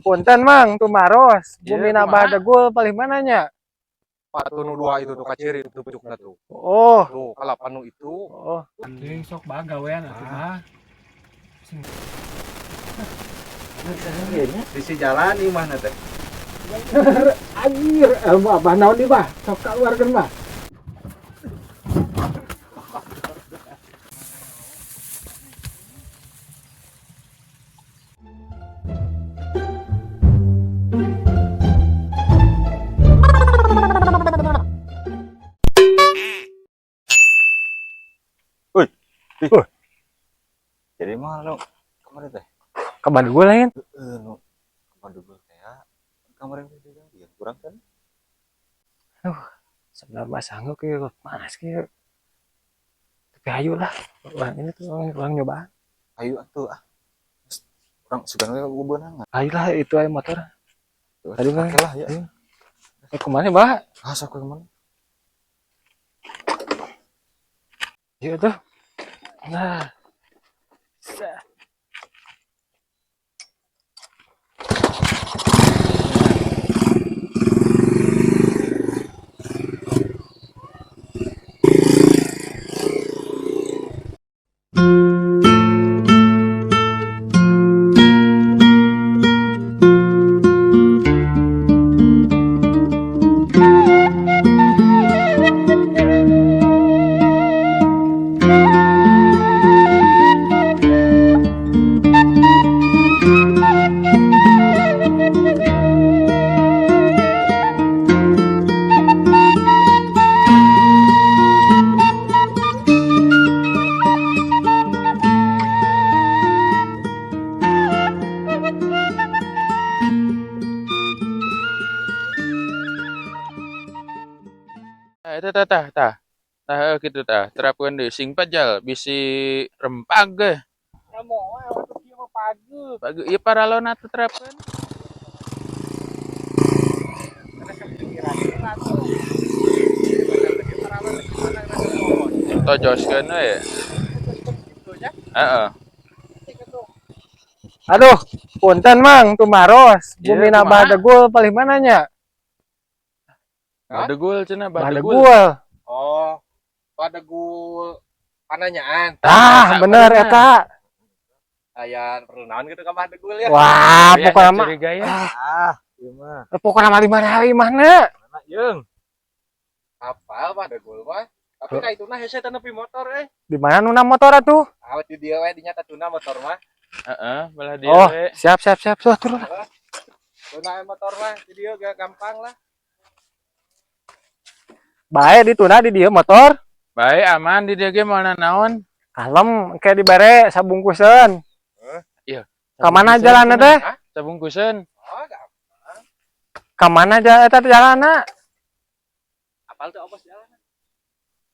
Punten Mang, tuh Maros. Iya, Bumi kumaha? nabah degul paling mananya? Pak tunu dua itu tuh kaciri itu pucukna tuh. Oh, Tuh, kalau panu itu oh. Ting sok bagawean atuh mah. di si jalan di mana teh? Anjir, abah naon di bah, sok keluarkan bah. Jadi mah lo kemarin teh. Kabar gue lain. Nu kemarin dulu kayak kemarin teh dia kurang kan? Sebenarnya mah sanggup ke panas ke. Tapi ayo lah. Orang ini tuh orang nyobaan. Ayo atuh ah. Orang sebenarnya gue benang. Ayo lah itu aja motor. Tadi mah. Oke lah ya. Kemana bah? Ah, sok kemana? Iya tuh. Nah. Eta tah gitu tah terapkeun deui sing pajal bisi rempag ge. Moal atuh kieu mah pagi. Pagi ieu paralona teh terapkeun. Tojoskeun we. Heeh. Aduh, punten Mang, tuh Maros. Iya, Bumi nabah kumaha? degul paling mananya? Badegul cenah Bah badegul. degul. Oh, pada gul pananyaan. Ah, bener eta. Ayan perlu naon gitu ka pada gul ya. Wah, Ya, pokoknya mah. curiga ya. Ah, ieu mah. Pokoknya mah di mana mana. Mana yeung? Apal pada gul mah. Tapi ka ituna hese teh nepi motor Di mana nuna motor atuh? Awet di dieu we dinya tatuna motor mah. Heeh, belah dia Oh, we. siap. Tuh, turun. Tuna motor mah di dieu gak gampang lah. Bae dituna di dia motor. Bae aman di dieu ge moalna naon? Kalem kayak di bare sabungkusan. Iya. Kamana jalanna teh? Sabungkuseun. Oh, gampang. Kamana eta jalanna? Apal teh opos jalan.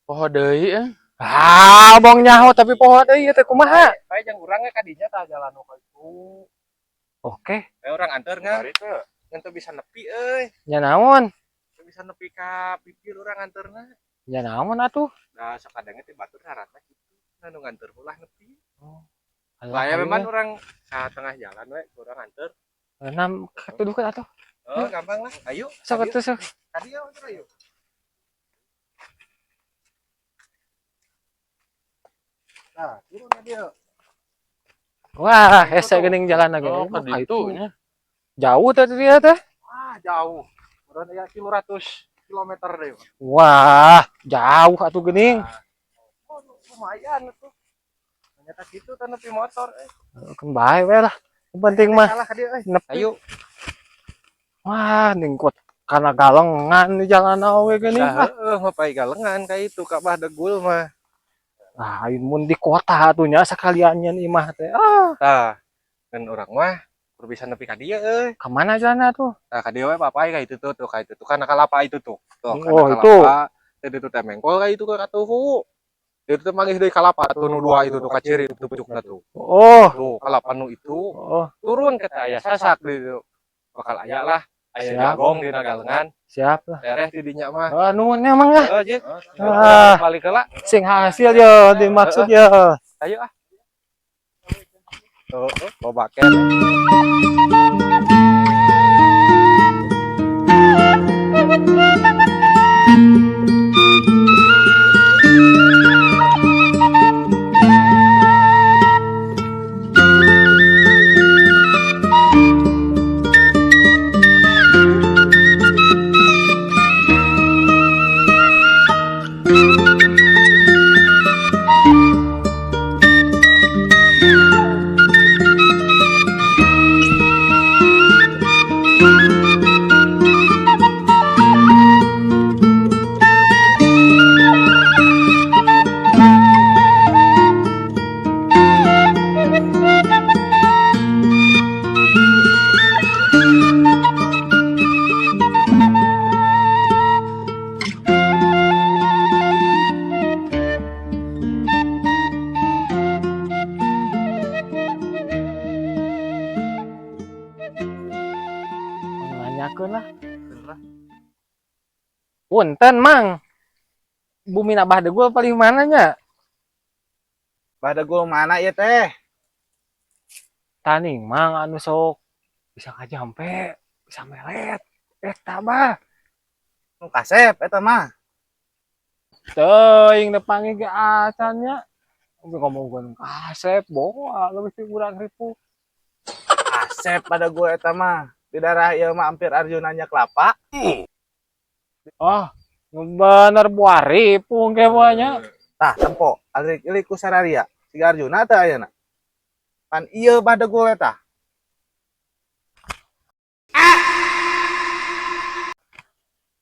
Poho deui Ah, bong nyaho tapi poho deui teh kumaha? Bae jeung urang ge ka dinya tah jalan nu itu. Oke, Orang anter ngan. Bari teh ente bisa nepi nya naon? Teu bisa nepi ka pipir urang anterna. Nya naon atuh? Nah, sakadangnya teh batur haratna kitu. Anu nganter ulah nepi. Alah, Lah memang orang sa tengah jalan we urang anter. enam ketudukan atuh. Oh, gampang lah. Ayo. Sok atuh sok. Tadi ya anter ayo. Nah, turun dia. Wah, hese geuning jalan lagi. Oh, ka ditu nya. Jauh teh dia teh. Wah, jauh. Urang ya 100 kilometer deh. Wah, jauh atuh geuning. Oh, lumayan tuh. Ternyata gitu teh nepi motor Kan bae we lah. Yang penting mah Salah ka dia nepi. Ayo. Wah, ningkut karena galengan di jalan awe geuning. Nah, ngapai galengan kayak itu Kak Bah Degul mah. Ah, mun di kota atunya sakaliannya imah teh. Ah, Tah, kan orang mah kudu bisa nepi ka dieu ka mana jalanna tuh? Nah, ka dieu we papai ka itu tuh ka itu tuh kan kalapa itu tuh. Tuh, Oh, itu. Teh itu teh mengkol ka itu ka tuhu. Itu teh manggih deui kalapa tuh nu dua itu tuh kaciri itu pucukna tuh. Oh, Tuh, kalapa nu itu oh, turun ke aya sasak di dieu. Bakal aya lah. Aya Siap. jagong dina galengan. siap lah. Tereh di dinya mah. Ah, nuhun emang ya. Heeh, Jek. Ah. Balik heula. Sing hasil ya dimaksud ya. Ayo ah. Tuh, loba keneh. Nanyakeun lah. Punten mang. Bumi nabah degul paling mananya? Pada gua mana ya teh? Taning mang anu sok bisa ngajampe, bisa melet. Tabah. Nu kasep eta mah. Teuing nepangi ge acannya. Ngomongkeun kasep boa leuwih ti urang ripuh. Kasep pada gua eta mah. Di daerah ieu mah hampir Arjunanya kelapa. Oh, bener buari pung ge nya. Tah tempo, alik ku sararia. Siga Arjuna teh ayeuna. Pan ieu pada gua eta.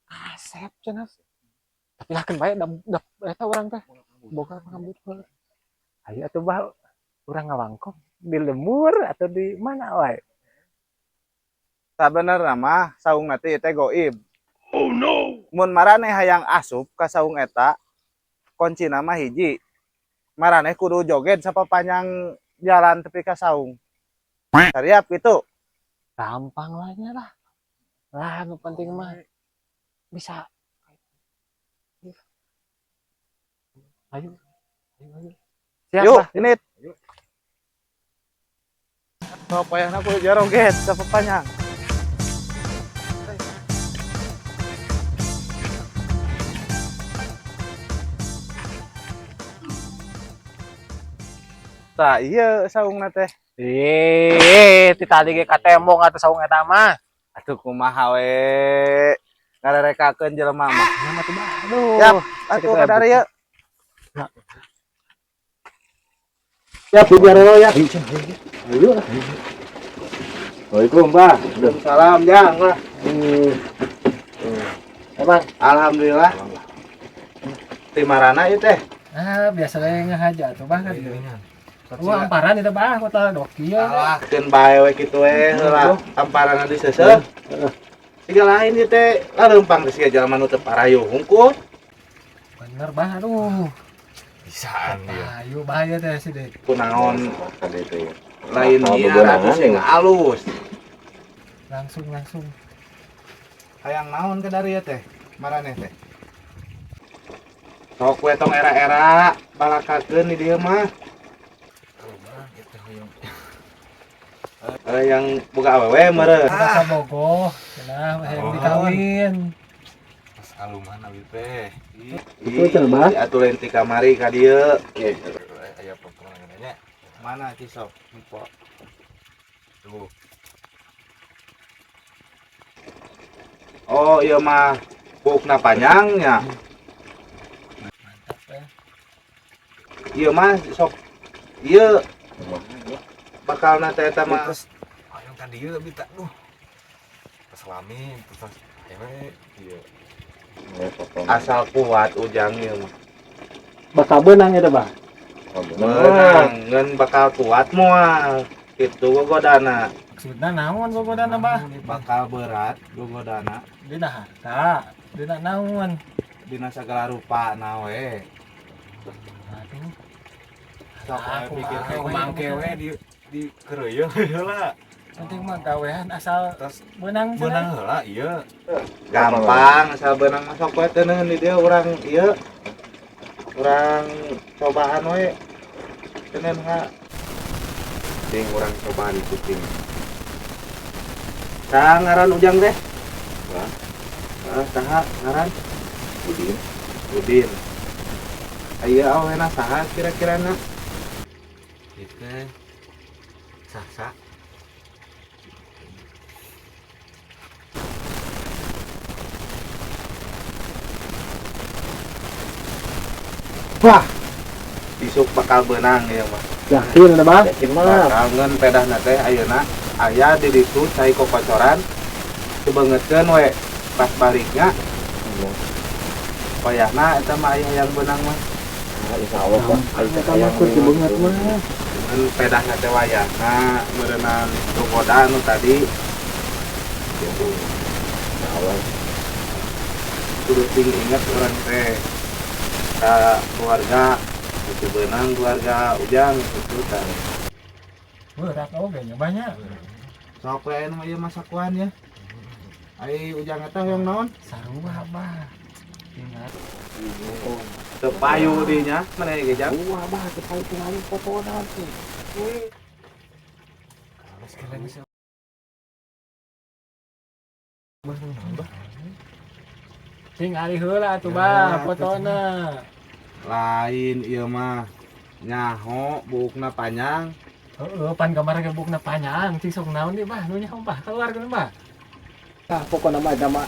Kasep cenah. Tapi lakeun bae da eta urang teh. Boga ngambut heula. Ayo atuh bah urang ngawangkok di lemur atau di mana wae. Sabenerna mah saung teh goib. Oh no. Mun maraneh hayang asup ka saung eta, kuncina mah hiji. Maraneh kudu joget sapapanjang jalan tepi ka saung. Sariap gitu. Gampang lah nya lah. Lah nu penting mah bisa. Ayo. Siap Yuk, lah. ini. Payahna kudu joget sapapanjang. Tah iya saungna teh. Ti tadi ge katembong atuh saung eta mah. Atuh kumaha we. Ngarerekakeun jelema mah. Ya mah teh bah. Aduh. Siap, atuh kadari ye. Siap biar lo ya. Ayo. Waalaikumsalam, Mbah. Salam jang lah. Emang Alhamdulillah. Timarana ieu teh. Biasa we ngahaja tuh bah kan. Wah, amparan itu bah kota doki ya. Alah, keun bae we kitu we heula amparana di seuseuh. Siga lain ieu teh lareumpang geus siga jalma nu teu parayung hungkul. Bener bah, aduh. Bisaan ieu. Ayo bahaya teh si Dek. Kunaon kade teh. Lain nyiar atuh sing alus. Langsung. Hayang naon ke dari teh? Maraneh teh. Sok we tong era-era balakakeun di dieu mah. Yang boga awewe meureun. Kita bogoh, cenah hayang dikawin. Pas aluman abi teh. Itu cenah, Atuh lain ti kamari ka dieu. Aya potongan nya. Mana ci sok? Empo. Tuh. Oh, iya mah bukna panjang ya. Mantap ya. Iya mah sok iya bakal nate eta mah yang tadi ya tapi tak duh keselami terus akhirnya iya asal kuat ujang ieu mah. Bakal benang eta, Bah. Menang ngeun bakal kuat moal. Kitu gogodana. Maksudna naon gogodana bah? Bakal berat gogodana Dina harta, dina naon? dina sagala rupa na we. Aduh. Sok we pikir Aku mangke we di kereuyeuh heula penting mah gawean asal terus benang benang heula iya gampang asal benang mah sok we teu neueun di dieu urang ieu. Urang cobaan we. Teu neueun ha. ting urang cobaan itu ting Tah ngaran ujang teh? Saha ngaran? Udin. Aya awena saha kira-kirana? Itu sah. Wah. Isuk bakal benang ya mah. Yakin ada bah? Bakal ngeun pedahna teh ayeuna aya di ditu cai kokocoran. Kebangetkeun we pas baliknya. Payahna eta mah aya yang benang mah. Insyaallah Pak. Kamu kudu banget mah. Ngeun pedahna teh wayahna meureunana gogoda anu tadi. Insyaallah. Kudu ting ingat orang teh keluarga itu benang keluarga Ujang itu teh. Berat oge nya banyak. Sok we anu ieu masakuan ya. Ai Ujang eta yang naon? Sarua bah. Ingat. Teu payu dinya mana ge Jang? Wah bah, kita tinggalin foto nanti. Sekalian bisa. Sing ari heula atuh bah fotona. Lain ieu mah nyaho buukna panjang. Heeh, pan gambar ge bukna panjang, sing sok naon ieu bah, nu nyaho bah, keluarkeun bah. Nah, pokoknya mah ada mah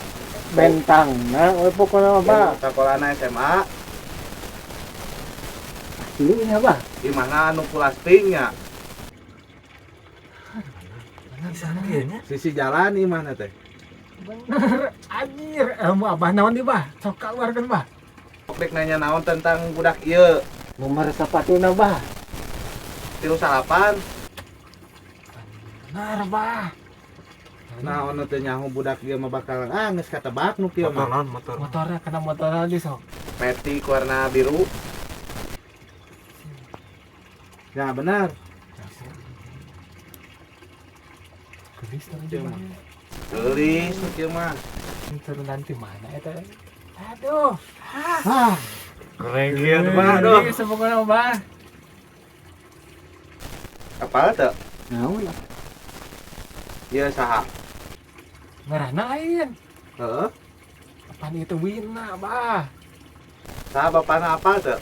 bentang. Nah, pokoknya mah bah. Sakolana SMA Dulu ini apa? di mana anu pulastingnya. Sana ieu nya. Sisi jalan di mana teh? Bener, anjir. Mau abah naon ieu bah? Sok keluarkeun bah. Dek nanya naon tentang budak ieu. Nomor sepatuna bah. 38. Bener bah. Nah, ono teh nyaho budak ieu mah bakal geus katebak nu kieu Motor mah. naon motor. Motornya kena motor aja sok. Peti warna biru. Ya benar. Gelis tadi Iya, bah. Mak. Gelis nu kieu mah. Turun nanti mana eta? Aduh. Keren Kieu teh mah aduh. Ini sepokona bah. Apal teh? Naon lah. Ieu saha? Ngaranna lain. Heeh. Apaan itu Wina bah? Saha bapana apal teh?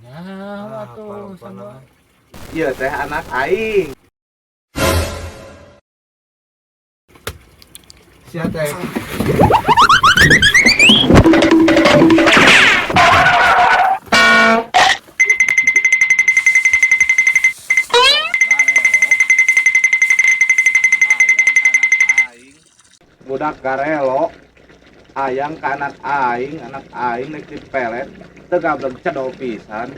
Nyawa tuh sama. Ieu teh anak aing. Sia teh. Budak garelo ayang ke anak aing rek dipelet teu gablek cedol pisan.